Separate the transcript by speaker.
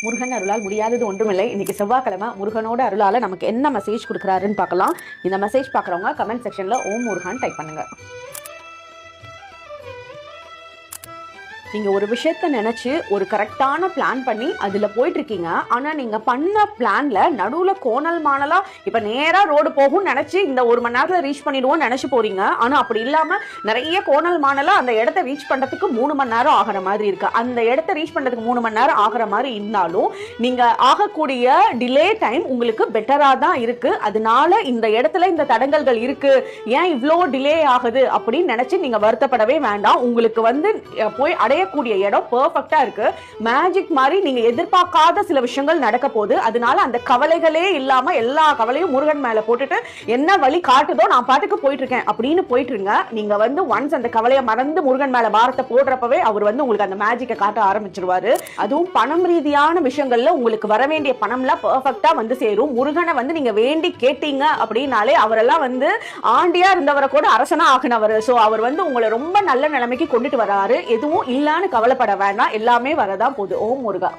Speaker 1: முருகன் அருளால் முடியாதது ஒன்றுமில்லை. இன்னைக்கு செவ்வாய்க்கிழமை, முருகனோட அருளால நமக்கு என்ன மெசேஜ் கொடுக்குறாருன்னு பார்க்கலாம். இந்த மெசேஜ் பார்க்குறவங்க கமெண்ட் செக்ஷன்ல ஓம் முருகன் டைப் பண்ணுங்க. நீங்கள் ஒரு விஷயத்த நினச்சி ஒரு கரெக்டான பிளான் பண்ணி அதில் போயிட்டுருக்கீங்க. ஆனால் நீங்கள் பண்ண பிளானில் நடுவில் கோணல் மாணலாக இப்போ நேராக ரோடு போகும்னு நினச்சி இந்த 1 மணி நேரத்தில் ரீச் பண்ணிடுவோம்னு நினச்சி போகிறீங்க. ஆனால் அப்படி இல்லாமல் நிறைய கோணல் மாணலாக அந்த இடத்த ரீச் பண்ணுறதுக்கு 3 மணி நேரம் ஆகிற மாதிரி இருக்குது. அந்த இடத்த ரீச் பண்ணுறதுக்கு 3 மணி நேரம் ஆகிற மாதிரி இருந்தாலும் நீங்கள் ஆகக்கூடிய டிலே டைம் உங்களுக்கு பெட்டராக தான் இருக்குது. அதனால இந்த இடத்துல இந்த தடங்கல்கள் இருக்குது, ஏன் இவ்வளோ டிலே ஆகுது அப்படின்னு நினச்சி நீங்கள் வருத்தப்படவே வேண்டாம். உங்களுக்கு போய் அடையக்கூடிய இடம் பெர்ஃபெக்ட்டா இருக்கு. மேஜிக் மாதிரி நீங்க எதிர்பார்க்காத சில விஷயங்கள் நடக்க போகுது. அதனால அந்த கவலைகளே இல்லாம எல்லா கவலையும் முருகன் மேல போட்டுட்டு என்ன வழி காட்டுதோ நான் பாட்டுக்கு போயிட்டு இருக்கேன் அப்படின்னு போயிட்டு இருங்க. நீங்க ஒன்ஸ் அந்த கவலையை மறந்து முருகன் மேல பாரத்தை போடுறப்பவே அவர் உங்களுக்கு அந்த மேஜிக்கை காட்ட ஆரம்பிச்சிருவாரு. அதுவும் பணம் ரீதியான விஷயங்கள்ல உங்களுக்கு வர வேண்டிய பணம்லாம் பெர்ஃபெக்ட்டா சேரும். முருகனை நீங்க வேண்டி கேட்டீங்க அப்படின்னாலே அவரெல்லாம் ஆண்டியா இருந்தவரை கூட அரசனா ஆகினவர். சோ அவர் உங்களை ரொம்ப நல்ல நிலைமைக்கு கொண்டுட்டு வராரு. எதுவும் இல்ல கவலைப்பட வேண்டாம், எல்லாமே வரதான் போகுது. ஓம் முருகா.